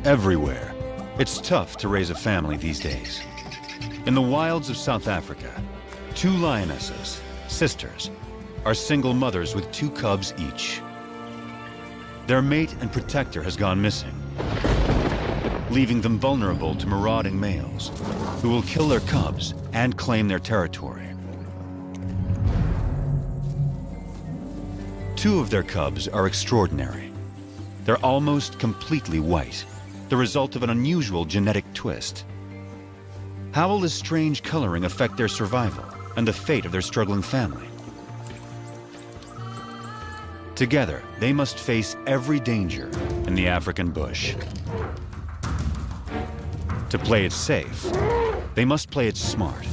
Everywhere, it's tough to raise a family these days. In the wilds of South Africa, 2 lionesses, sisters, are single mothers with 2 cubs each. Their mate and protector has gone missing, leaving them vulnerable to marauding males who will kill their cubs and claim their territory. 2 of their cubs are extraordinary. They're almost completely white, the result of an unusual genetic twist. How will this strange coloring affect their survival and the fate of their struggling family? Together, they must face every danger in the African bush. To play it safe, they must play it smart,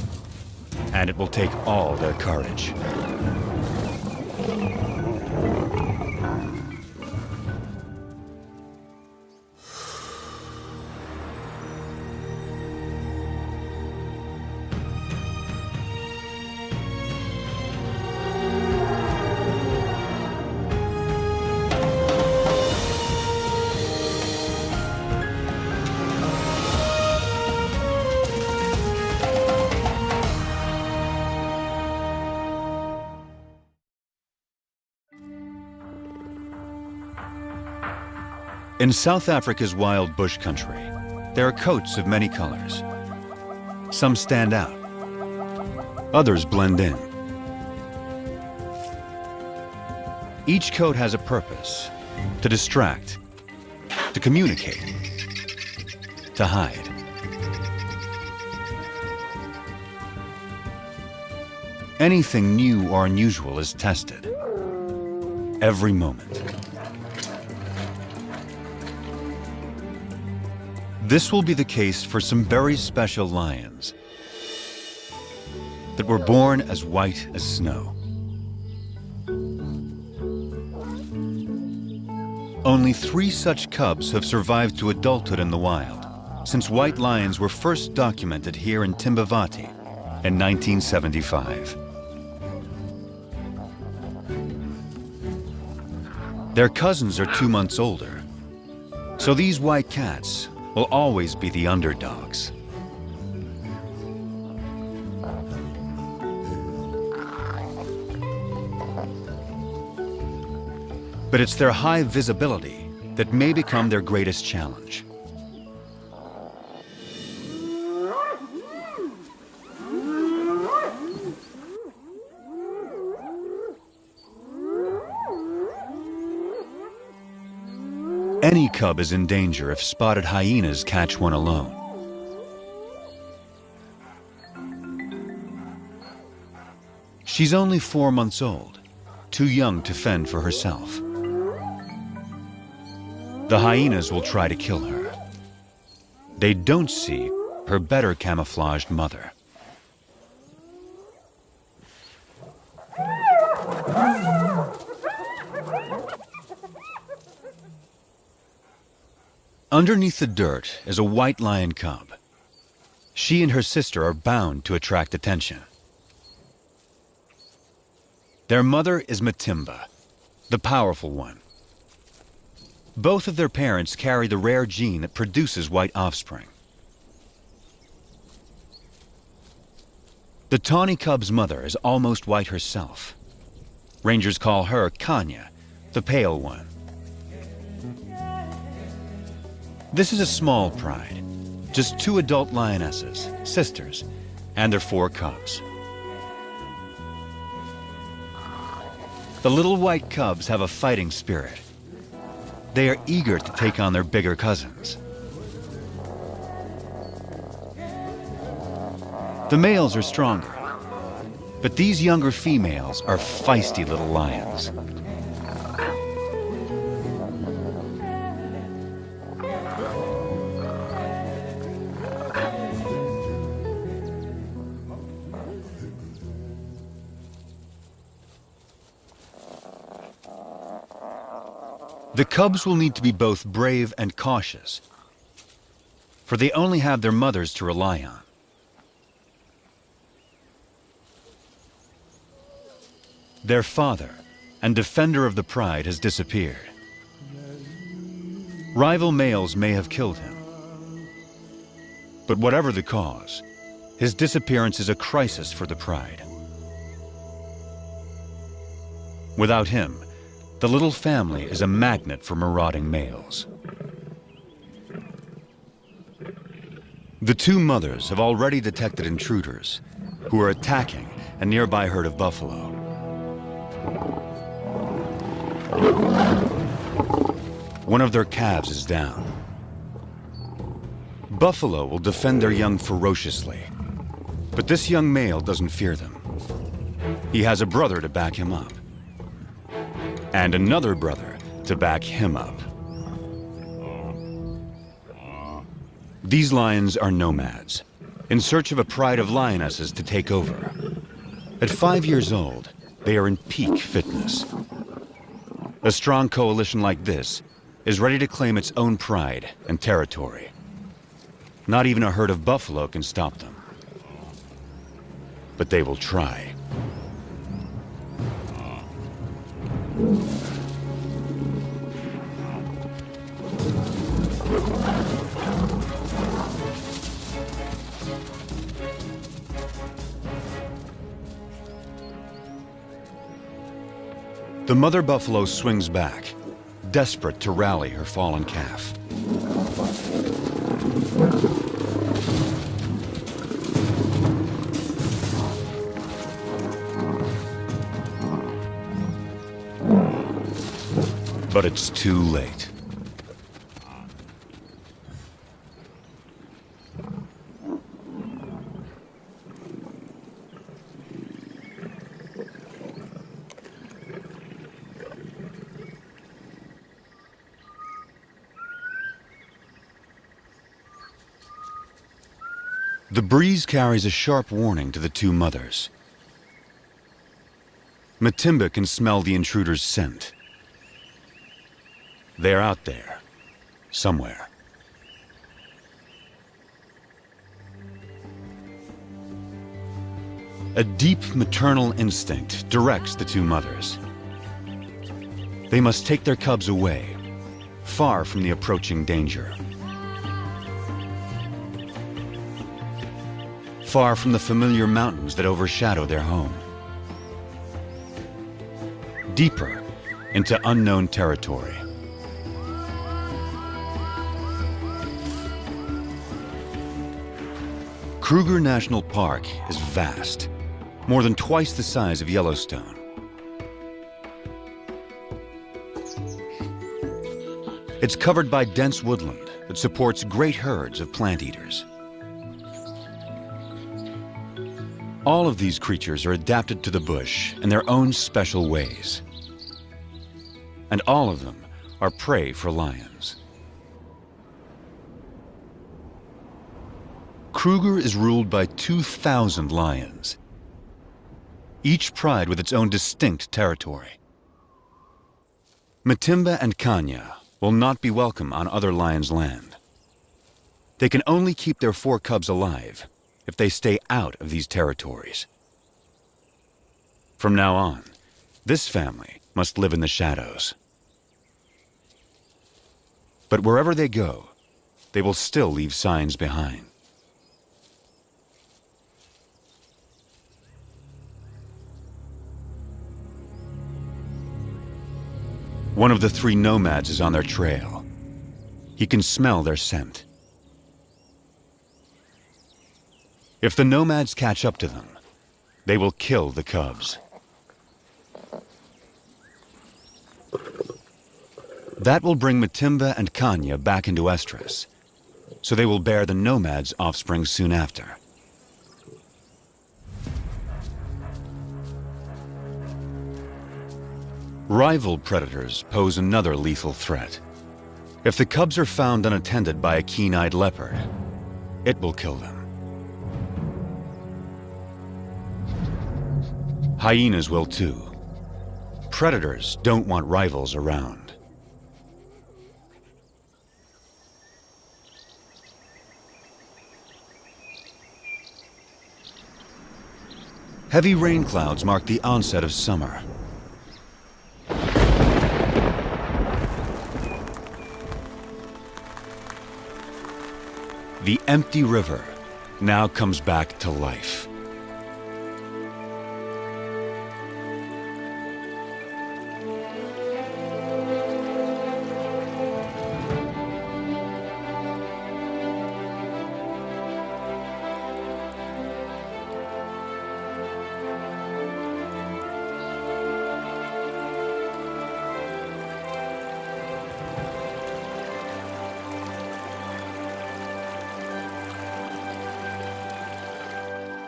and it will take all their courage. In South Africa's wild bush country, there are coats of many colors. Some stand out, others blend in. Each coat has a purpose: to distract, to communicate, to hide. Anything new or unusual is tested every moment. This will be the case for some very special lions that were born as white as snow. Only 3 such cubs have survived to adulthood in the wild, since white lions were first documented here in Timbavati in 1975. Their cousins are 2 months older, so these white cats will always be the underdogs. But it's their high visibility that may become their greatest challenge. Any cub is in danger if spotted hyenas catch one alone. She's only 4 months old, too young to fend for herself. The hyenas will try to kill her. They don't see her better camouflaged mother. Underneath the dirt is a white lion cub. She and her sister are bound to attract attention. Their mother is Matimba, the powerful one. Both of their parents carry the rare gene that produces white offspring. The tawny cub's mother is almost white herself. Rangers call her Kanya, the pale one. This is a small pride, just 2 adult lionesses, sisters, and their 4 cubs. The little white cubs have a fighting spirit. They are eager to take on their bigger cousins. The males are stronger, but these younger females are feisty little lions. The cubs will need to be both brave and cautious, for they only have their mothers to rely on. Their father and defender of the pride has disappeared. Rival males may have killed him. But whatever the cause, his disappearance is a crisis for the pride. Without him, the little family is a magnet for marauding males. The two mothers have already detected intruders who are attacking a nearby herd of buffalo. One of their calves is down. Buffalo will defend their young ferociously, but this young male doesn't fear them. He has a brother to back him up, and another brother to back him up. These lions are nomads, in search of a pride of lionesses to take over. At 5 years old, they are in peak fitness. A strong coalition like this is ready to claim its own pride and territory. Not even a herd of buffalo can stop them. But they will try. The mother buffalo swings back, desperate to rally her fallen calf. But it's too late. The breeze carries a sharp warning to the two mothers. Matimba can smell the intruder's scent. They're out there, somewhere. A deep maternal instinct directs the two mothers. They must take their cubs away, far from the approaching danger. Far from the familiar mountains that overshadow their home. Deeper into unknown territory. Kruger National Park is vast, more than twice the size of Yellowstone. It's covered by dense woodland that supports great herds of plant eaters. All of these creatures are adapted to the bush in their own special ways. And all of them are prey for lions. Kruger is ruled by 2,000 lions, each pride with its own distinct territory. Matimba and Kanya will not be welcome on other lions' land. They can only keep their 4 cubs alive if they stay out of these territories. From now on, this family must live in the shadows. But wherever they go, they will still leave signs behind. One of the 3 nomads is on their trail. He can smell their scent. If the nomads catch up to them, they will kill the cubs. That will bring Matimba and Kanya back into estrus, so they will bear the nomads' offspring soon after. Rival predators pose another lethal threat. If the cubs are found unattended by a keen-eyed leopard, it will kill them. Hyenas will too. Predators don't want rivals around. Heavy rain clouds mark the onset of summer. The empty river now comes back to life.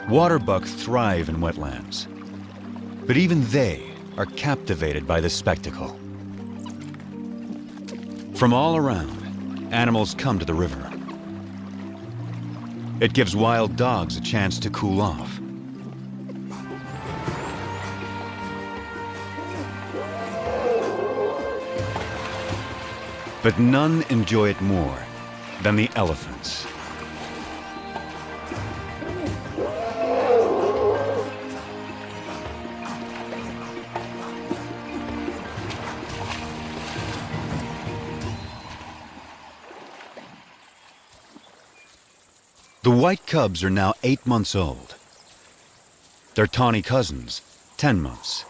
Waterbuck thrive in wetlands, but even they are captivated by this spectacle. From all around, animals come to the river. It gives wild dogs a chance to cool off. But none enjoy it more than the elephants. The white cubs are now 8 months old. Their tawny cousins, 10 months.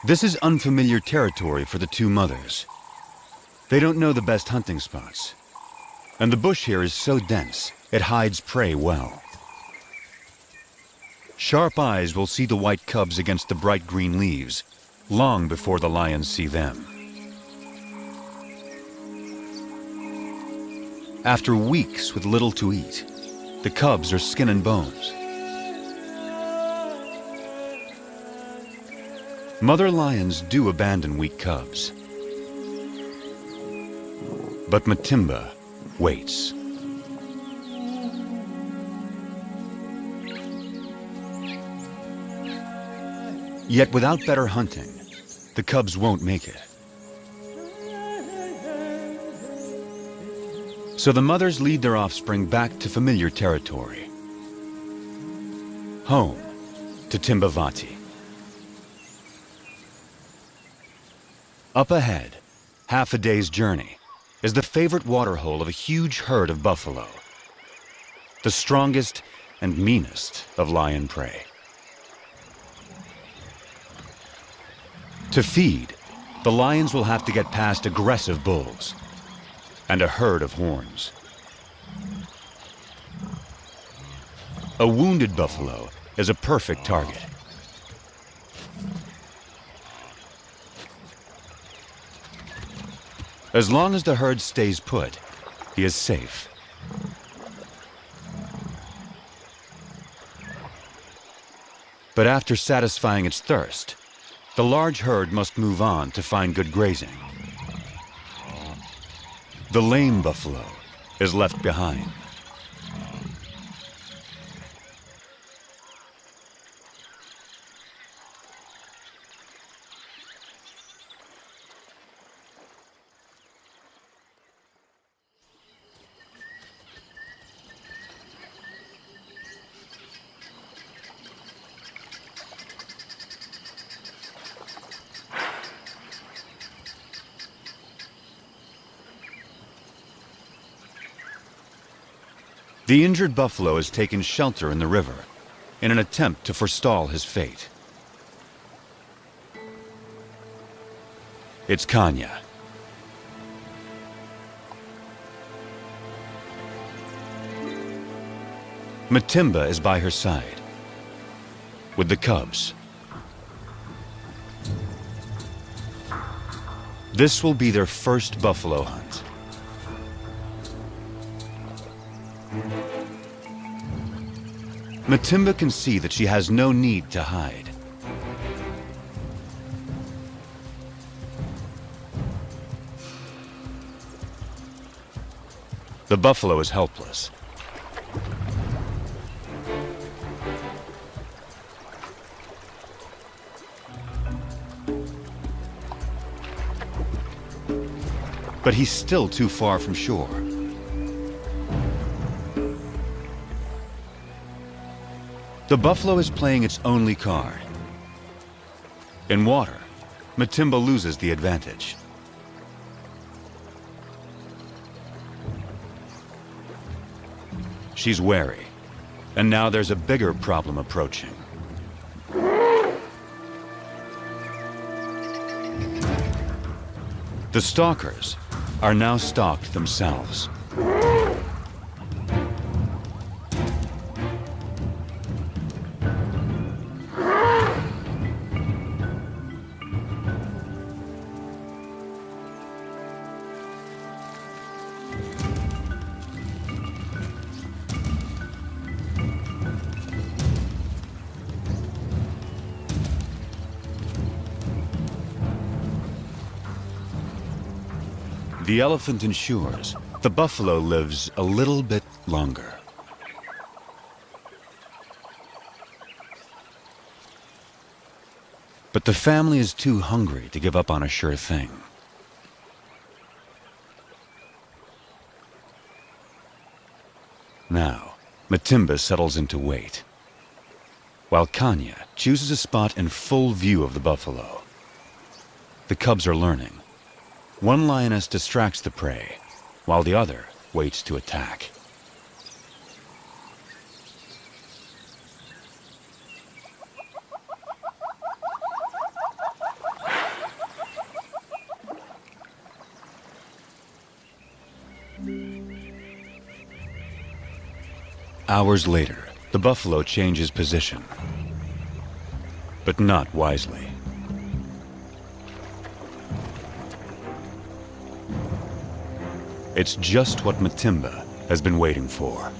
This is unfamiliar territory for the two mothers. They don't know the best hunting spots. And the bush here is so dense, it hides prey well. Sharp eyes will see the white cubs against the bright green leaves, long before the lions see them. After weeks with little to eat, the cubs are skin and bones. Mother lions do abandon weak cubs. But Matimba waits. Yet without better hunting, the cubs won't make it. So the mothers lead their offspring back to familiar territory. Home to Timbavati. Up ahead, half a day's journey, is the favorite waterhole of a huge herd of buffalo. The strongest and meanest of lion prey. To feed, the lions will have to get past aggressive bulls and a herd of horns. A wounded buffalo is a perfect target. As long as the herd stays put, he is safe. But after satisfying its thirst, the large herd must move on to find good grazing. The lame buffalo is left behind. The injured buffalo has taken shelter in the river in an attempt to forestall his fate. It's Kanya. Matimba is by her side, with the cubs. This will be their first buffalo hunt. Matimba can see that she has no need to hide. The buffalo is helpless. But he's still too far from shore. The buffalo is playing its only card. In water, Matimba loses the advantage. she's wary. And now there's a bigger problem approaching. The stalkers are now stalked themselves. The elephant ensures the buffalo lives a little bit longer. But the family is too hungry to give up on a sure thing. Now, Matimba settles into wait, while Kanya chooses a spot in full view of the buffalo. The cubs are learning. One lioness distracts the prey, while the other waits to attack. Hours later, the buffalo changes position, but not wisely. It's just what Matimba has been waiting for.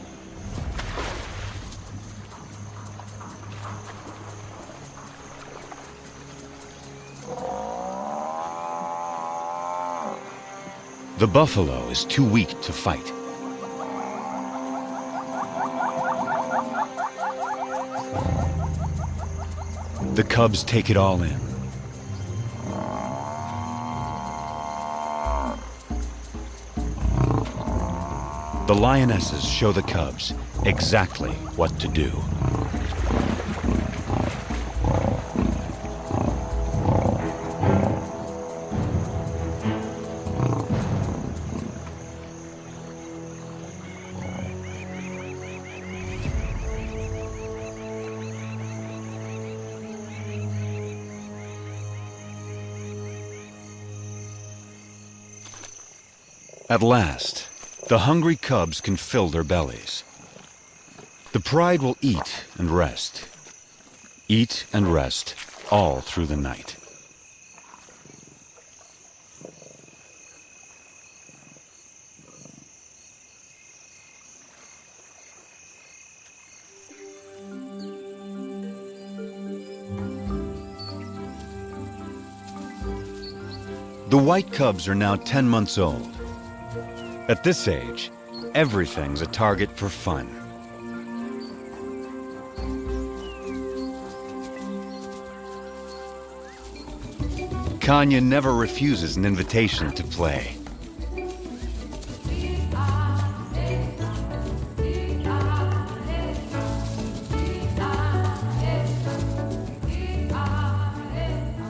The buffalo is too weak to fight. The cubs take it all in. The lionesses show the cubs exactly what to do. At last, the hungry cubs can fill their bellies. The pride will eat and rest all through the night. The white cubs are now 10 months old. At this age, everything's a target for fun. Kanya never refuses an invitation to play.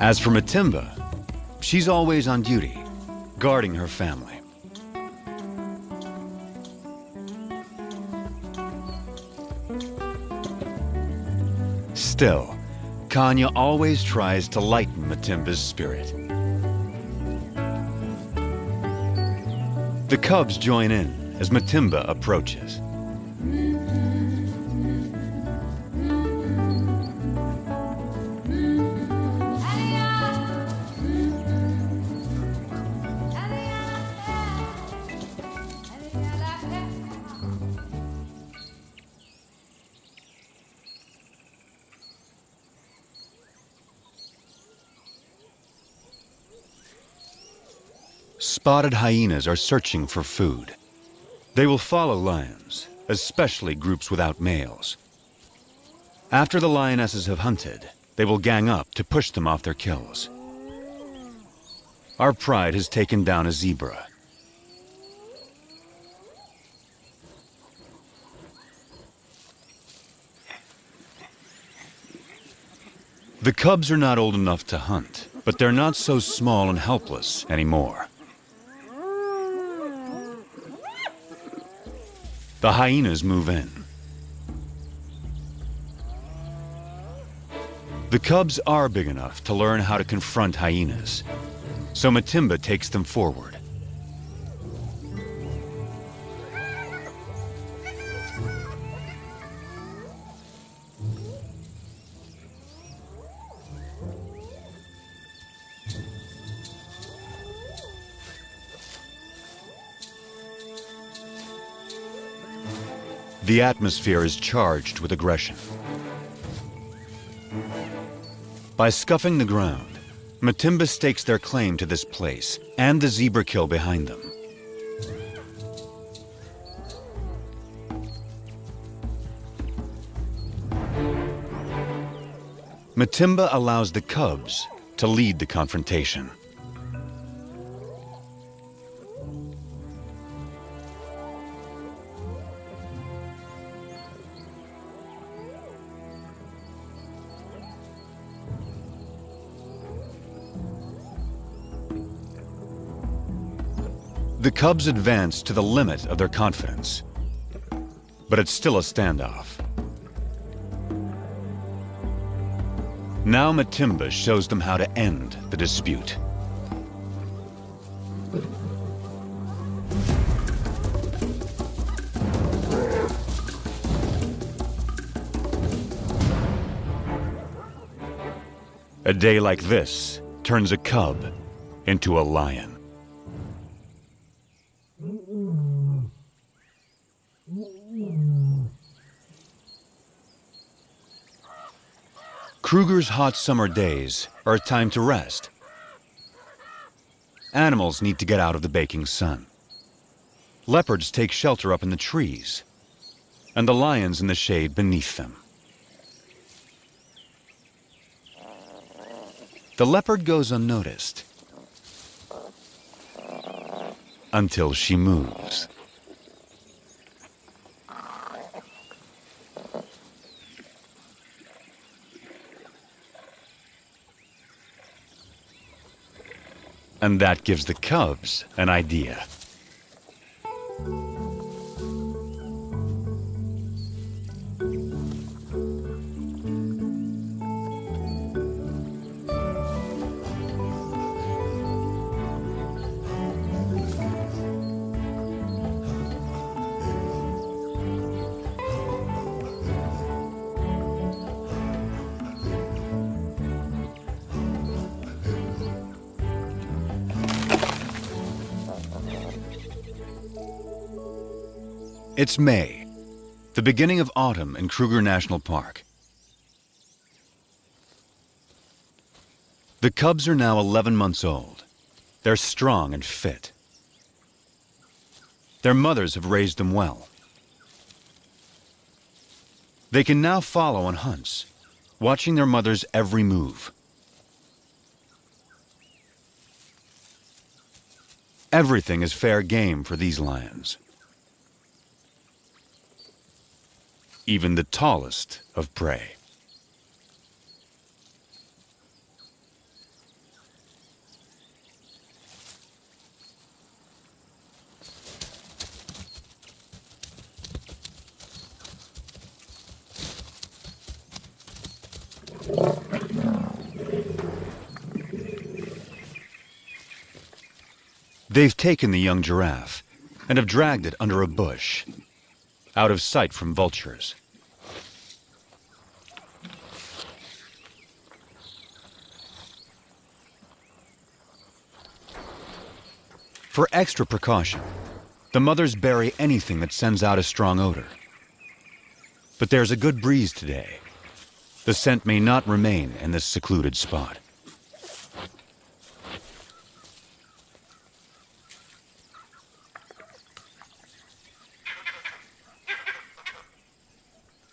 As for Matimba, she's always on duty, guarding her family. Still, Kanya always tries to lighten Matimba's spirit. The cubs join in as Matimba approaches. Spotted hyenas are searching for food. They will follow lions, especially groups without males. After the lionesses have hunted, they will gang up to push them off their kills. Our pride has taken down a zebra. The cubs are not old enough to hunt, but they're not so small and helpless anymore. The hyenas move in. The cubs are big enough to learn how to confront hyenas, so Matimba takes them forward. The atmosphere is charged with aggression. By scuffing the ground, Matimba stakes their claim to this place and the zebra kill behind them. Matimba allows the cubs to lead the confrontation. The cubs advance to the limit of their confidence, but it's still a standoff. Now Matimba shows them how to end the dispute. A day like this turns a cub into a lion. Kruger's hot summer days are a time to rest. Animals need to get out of the baking sun. Leopards take shelter up in the trees, and the lions in the shade beneath them. The leopard goes unnoticed until she moves. And that gives the cubs an idea. It's May, the beginning of autumn in Kruger National Park. The cubs are now 11 months old. They're strong and fit. Their mothers have raised them well. They can now follow on hunts, watching their mother's every move. Everything is fair game for these lions. Even the tallest of prey. They've taken the young giraffe and have dragged it under a bush, out of sight from vultures. For extra precaution, the mothers bury anything that sends out a strong odor. But there's a good breeze today. The scent may not remain in this secluded spot.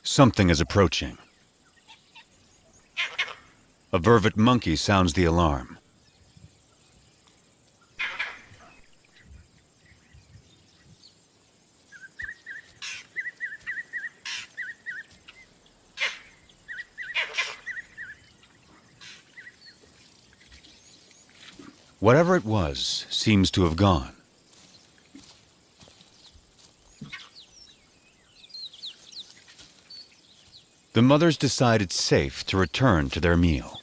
Something is approaching. A vervet monkey sounds the alarm. Whatever it was seems to have gone. The mothers decide it's safe to return to their meal.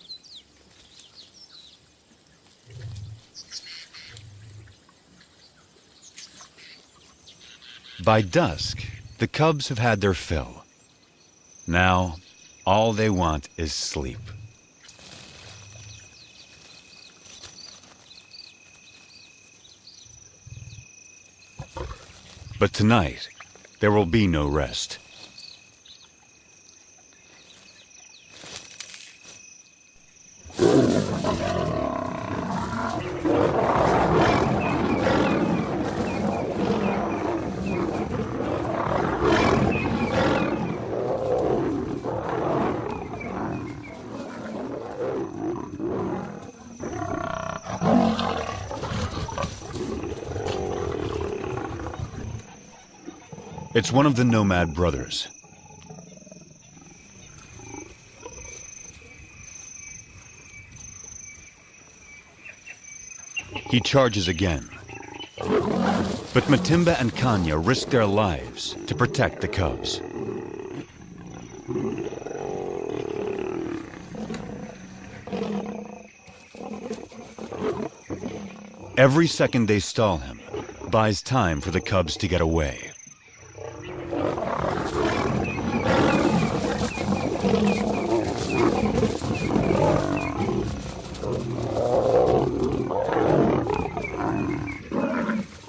By dusk, the cubs have had their fill. Now, all they want is sleep. But tonight, there will be no rest. It's one of the nomad brothers. He charges again. But Matimba and Kanya risk their lives to protect the cubs. Every second they stall him buys time for the cubs to get away.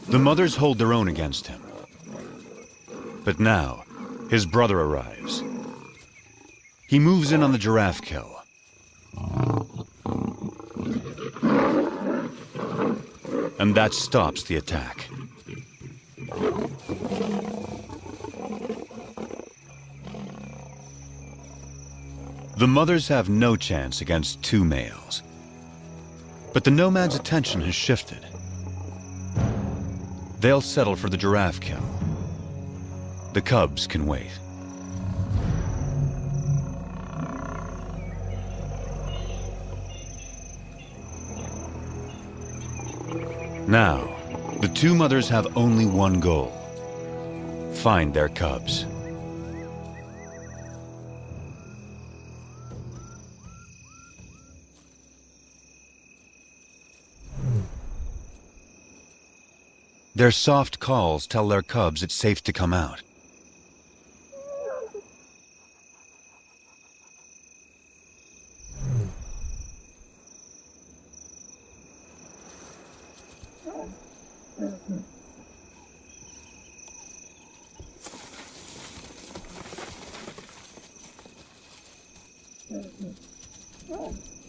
The mothers hold their own against him. But now, his brother arrives. He moves in on the giraffe kill. And that stops the attack. The mothers have no chance against two males. But the nomad's attention has shifted. They'll settle for the giraffe kill. The cubs can wait. Now, the two mothers have only one goal: find their cubs. Their soft calls tell their cubs it's safe to come out.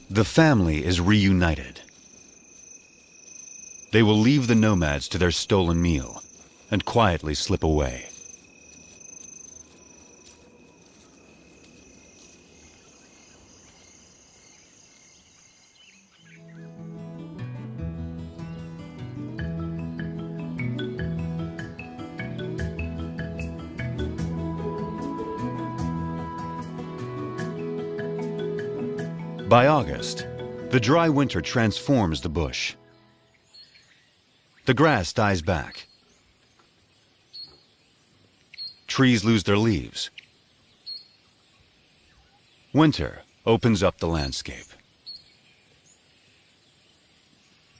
The family is reunited. They will leave the nomads to their stolen meal and quietly slip away. By August, the dry winter transforms the bush. The grass dies back. Trees lose their leaves. Winter opens up the landscape.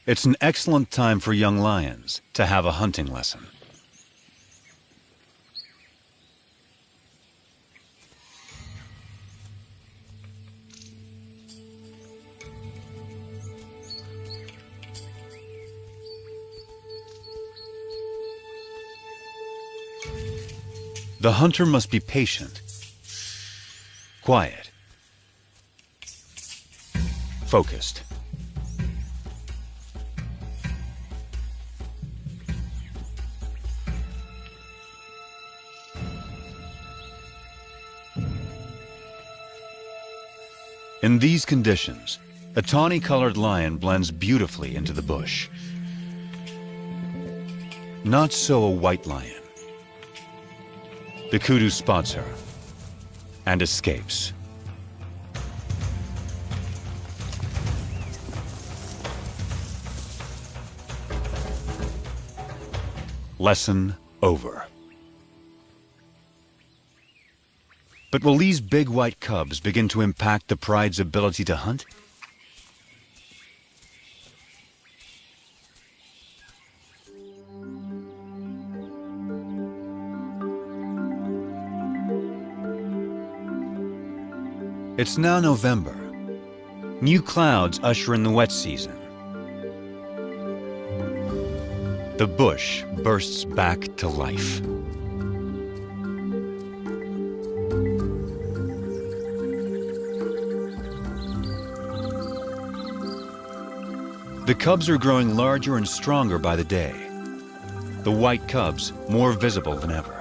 It's an excellent time for young lions to have a hunting lesson. The hunter must be patient, quiet, focused. In these conditions, a tawny-colored lion blends beautifully into the bush. Not so a white lion. The kudu spots her and escapes. Lesson over. But will these big white cubs begin to impact the pride's ability to hunt? It's now November. New clouds usher in the wet season. The bush bursts back to life. The cubs are growing larger and stronger by the day. The white cubs more visible than ever.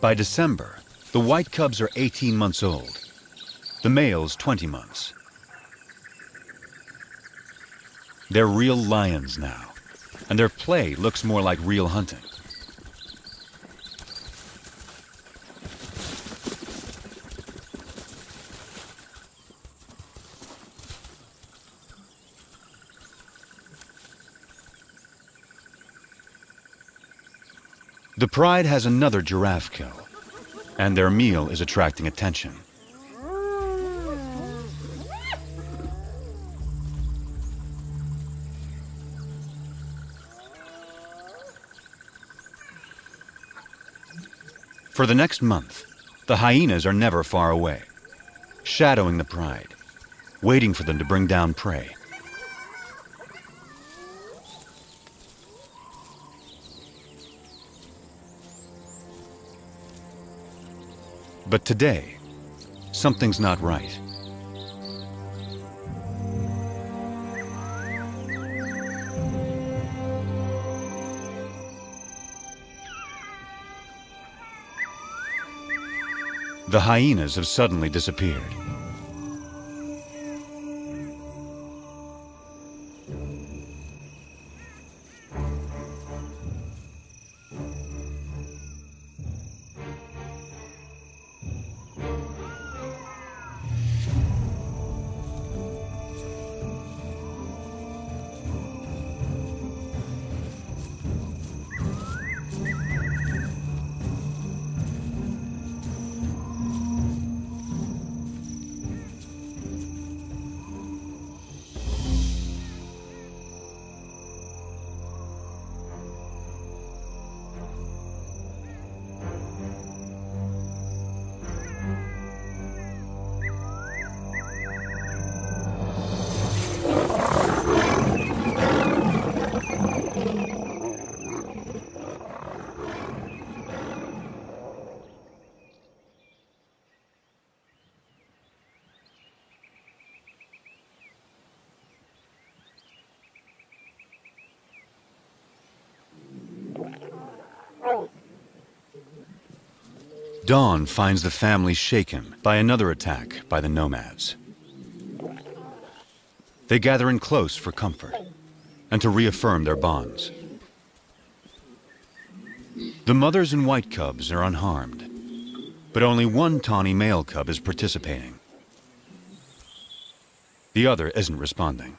By December, the white cubs are 18 months old, the males 20 months. They're real lions now, and their play looks more like real hunting. The pride has another giraffe kill, and their meal is attracting attention. For the next month, the hyenas are never far away, shadowing the pride, waiting for them to bring down prey. But today, something's not right. The hyenas have suddenly disappeared. Dawn finds the family shaken by another attack by the nomads. They gather in close for comfort and to reaffirm their bonds. The mothers and white cubs are unharmed, but only one tawny male cub is participating. The other isn't responding.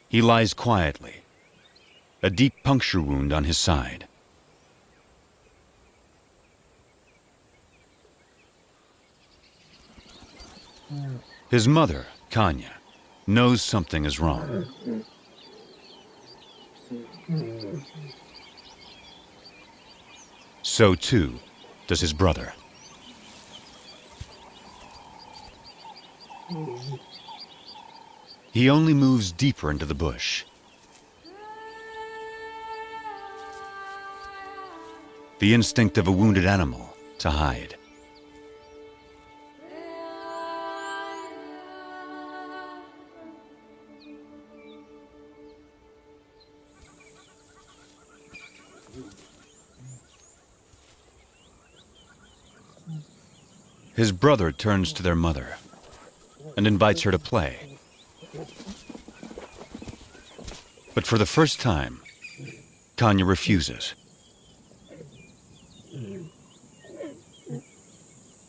He lies quietly, a deep puncture wound on his side. His mother, Kanya, knows something is wrong. So too does his brother. He only moves deeper into the bush. The instinct of a wounded animal to hide. His brother turns to their mother and invites her to play. But for the first time, Kanya refuses.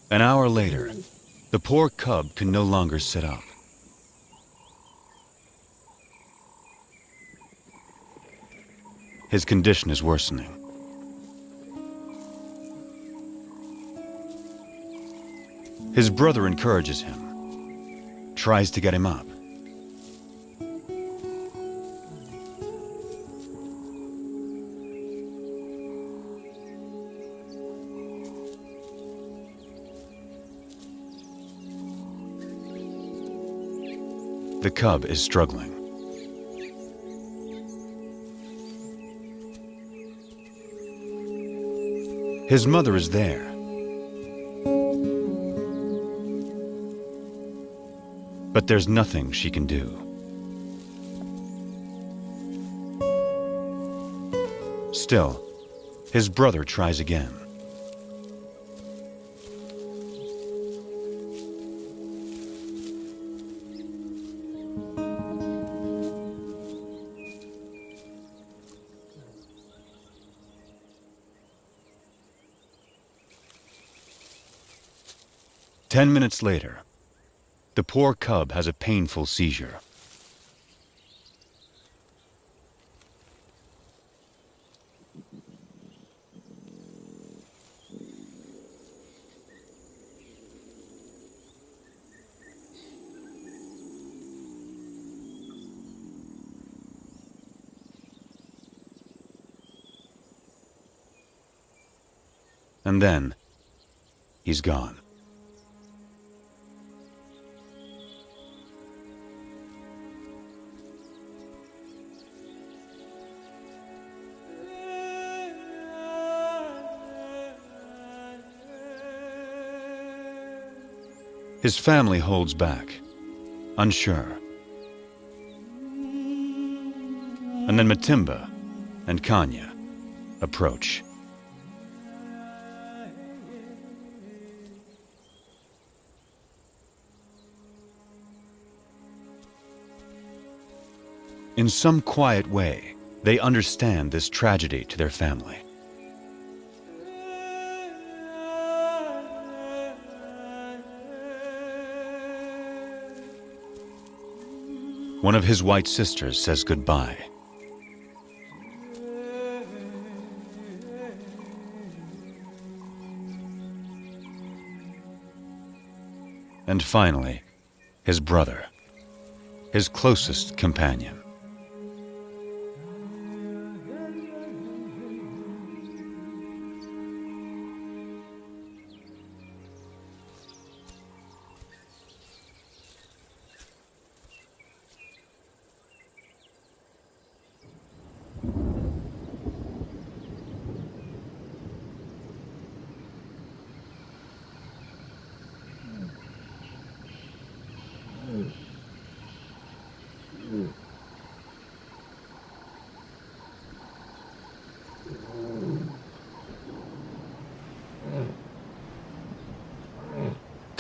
An hour later, The poor cub can no longer sit up. His condition is worsening. His brother encourages him, tries to get him up. The cub is struggling. His mother is there. But there's nothing she can do. Still, his brother tries again. Ten minutes later, the poor cub has a painful seizure. And then, he's gone. His family holds back, unsure. And then Matimba and Kanya approach. In some quiet way, they understand this tragedy to their family. One of his white sisters says goodbye. And finally, his brother, his closest companion.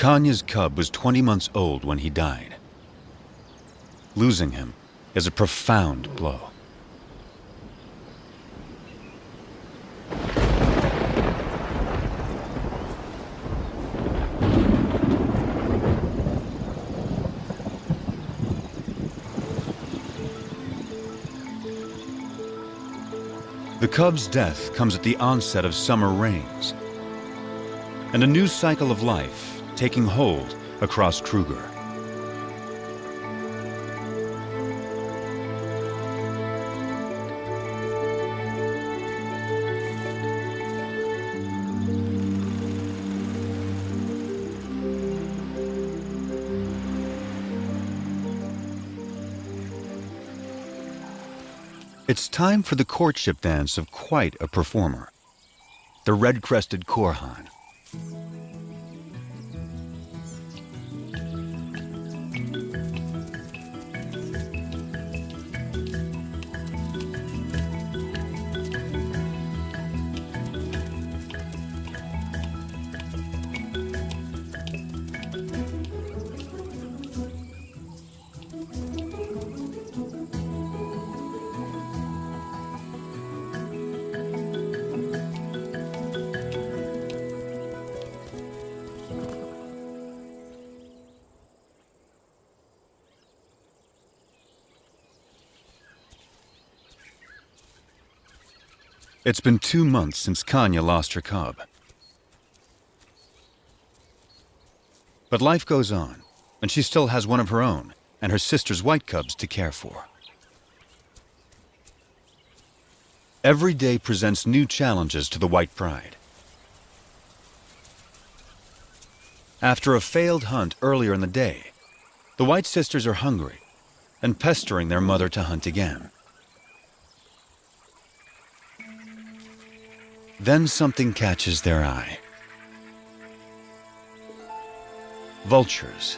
Kanya's cub was 20 months old when he died. Losing him is a profound blow. The cub's death comes at the onset of summer rains, and a new cycle of life taking hold across Kruger. It's time for the courtship dance of quite a performer, the red-crested Korhan. It's been 2 months since Kanya lost her cub. But life goes on, and she still has one of her own and her sister's white cubs to care for. Every day presents new challenges to the white pride. After a failed hunt earlier in the day, the white sisters are hungry and pestering their mother to hunt again. Then something catches their eye. Vultures.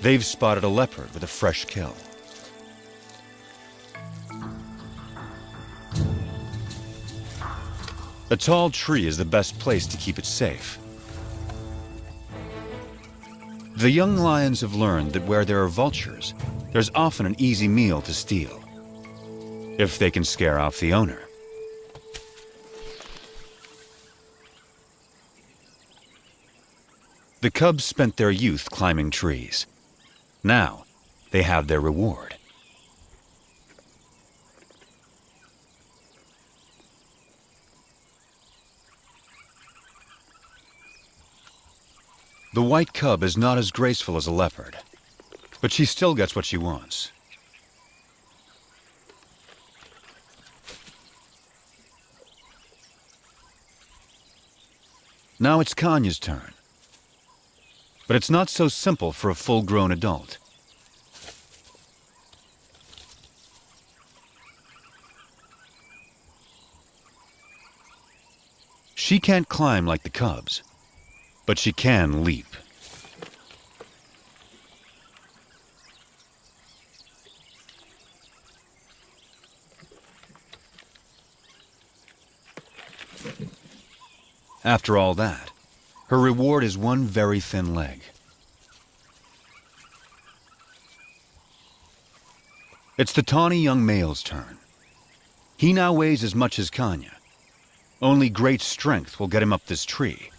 They've spotted a leopard with a fresh kill. A tall tree is the best place to keep it safe. The young lions have learned that where there are vultures, there's often an easy meal to steal, if they can scare off the owner. The cubs spent their youth climbing trees. Now, they have their reward. The white cub is not as graceful as a leopard, but she still gets what she wants. Now it's Kanya's turn. But it's not so simple for a full-grown adult. She can't climb like the cubs, but she can leap. After all that, her reward is one very thin leg. It's the tawny young male's turn. He now weighs as much as Kanya. Only great strength will get him up this tree.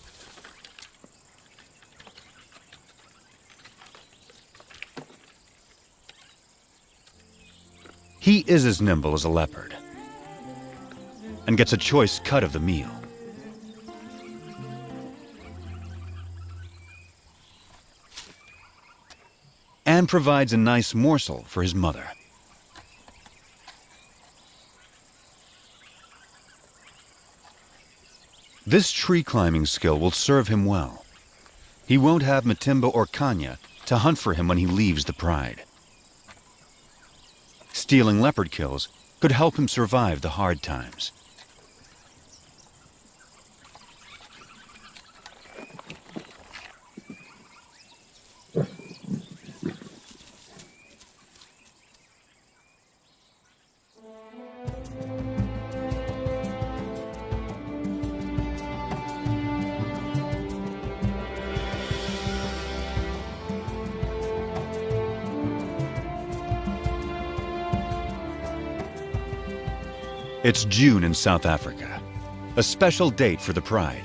He is as nimble as a leopard and gets a choice cut of the meal. And provides a nice morsel for his mother. This tree climbing skill will serve him well. He won't have Matimba or Kanya to hunt for him when he leaves the pride. Stealing leopard kills could help him survive the hard times. It's June in South Africa, a special date for the pride.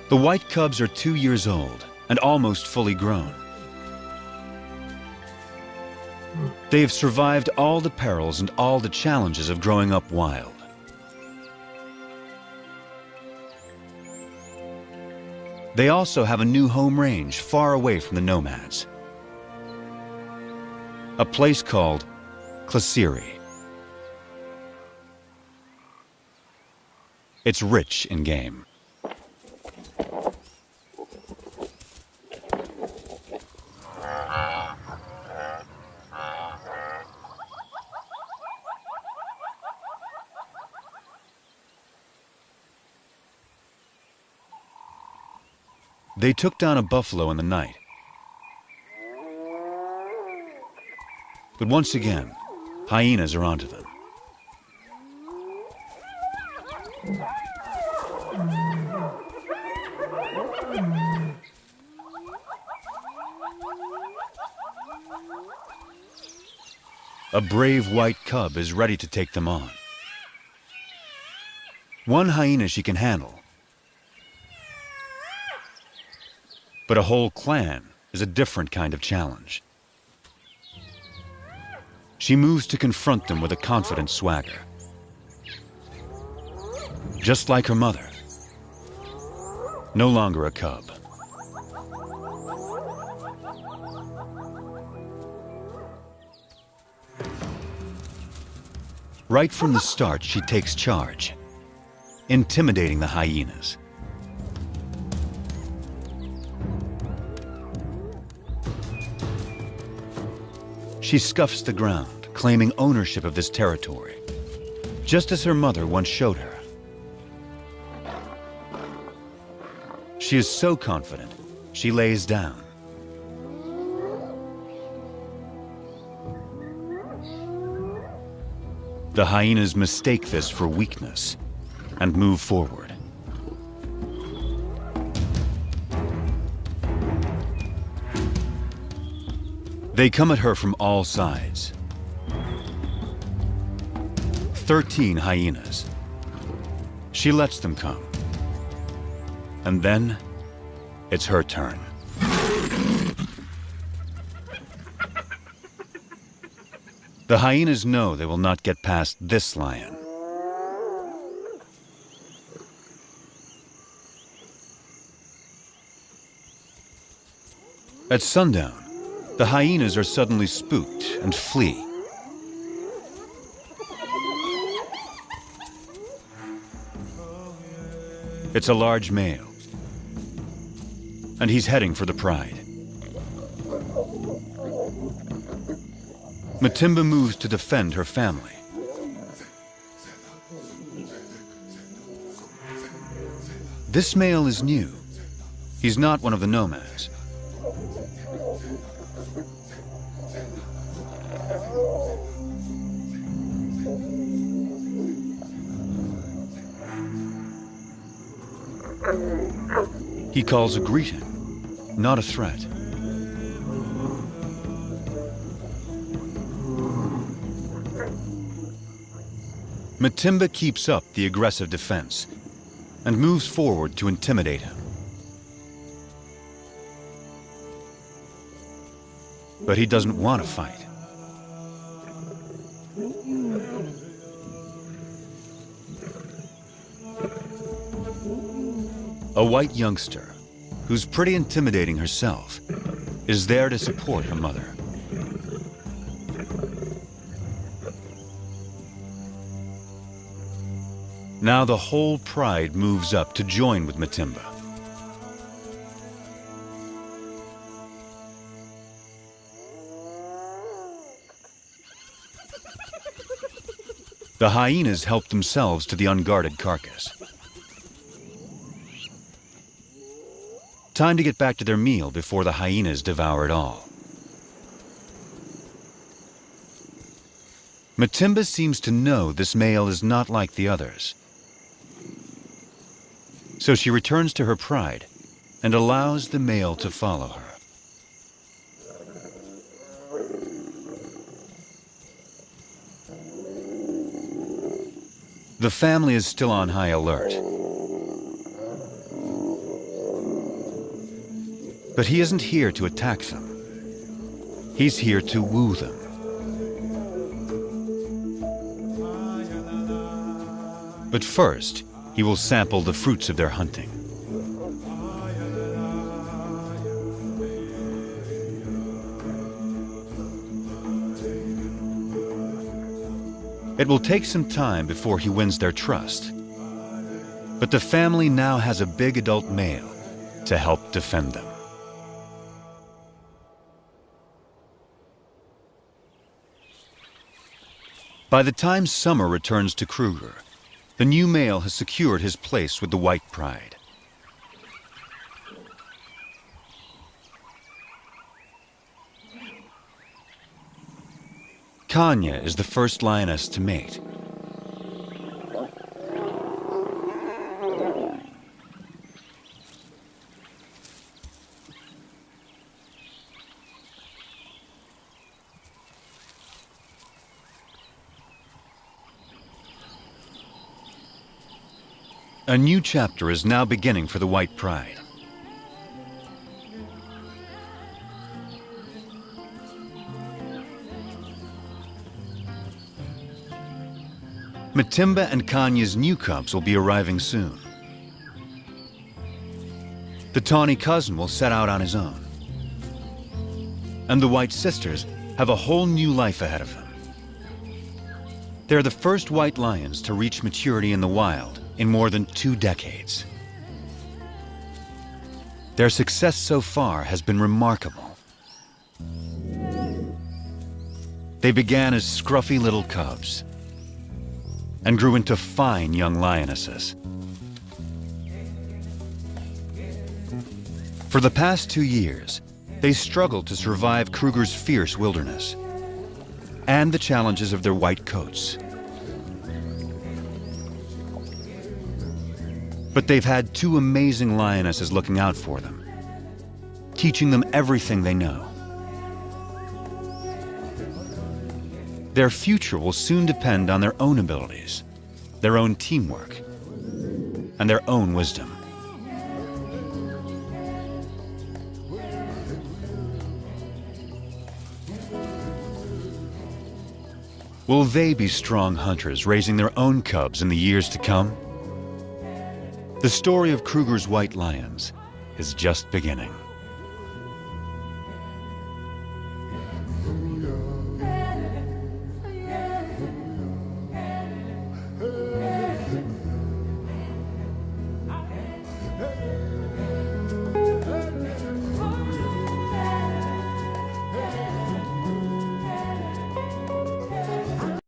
The white cubs are 2 years old and almost fully grown. They have survived all the perils and all the challenges of growing up wild. They also have a new home range far away from the nomads. A place called Klasiri. It's rich in game. They took down a buffalo in the night. But once again, hyenas are onto them. A brave white cub is ready to take them on. One hyena she can handle, but a whole clan is a different kind of challenge. She moves to confront them with a confident swagger. Just like her mother, no longer a cub. Right from the start, she takes charge, intimidating the hyenas. She scuffs the ground, claiming ownership of this territory, just as her mother once showed her. She is so confident, she lays down. The hyenas mistake this for weakness and move forward. They come at her from all sides. 13 hyenas. She lets them come. And then, it's her turn. The hyenas know they will not get past this lion. At sundown, the hyenas are suddenly spooked and flee. It's a large male, and he's heading for the pride. Matimba moves to defend her family. This male is new. He's not one of the nomads. He calls a greeting, not a threat. Matimba keeps up the aggressive defense and moves forward to intimidate him. But he doesn't want to fight. A white youngster, who's pretty intimidating herself, is there to support her mother. Now the whole pride moves up to join with Matimba. The hyenas help themselves to the unguarded carcass. Time to get back to their meal before the hyenas devour it all. Matimba seems to know this male is not like the others. So she returns to her pride and allows the male to follow her. The family is still on high alert. But he isn't here to attack them. He's here to woo them. But first, he will sample the fruits of their hunting. It will take some time before he wins their trust. But the family now has a big adult male to help defend them. By the time summer returns to Kruger, the new male has secured his place with the white pride. Kanya is the first lioness to mate. A new chapter is now beginning for the white pride. Matimba and Kanya's new cubs will be arriving soon. The tawny cousin will set out on his own. And the white sisters have a whole new life ahead of them. They're the first white lions to reach maturity in the wild in more than 2 decades. Their success so far has been remarkable. They began as scruffy little cubs and grew into fine young lionesses. For the past 2 years, they struggled to survive Kruger's fierce wilderness and the challenges of their white coats. But they've had 2 amazing lionesses looking out for them, teaching them everything they know. Their future will soon depend on their own abilities, their own teamwork, and their own wisdom. Will they be strong hunters raising their own cubs in the years to come? The story of Kruger's white lions is just beginning.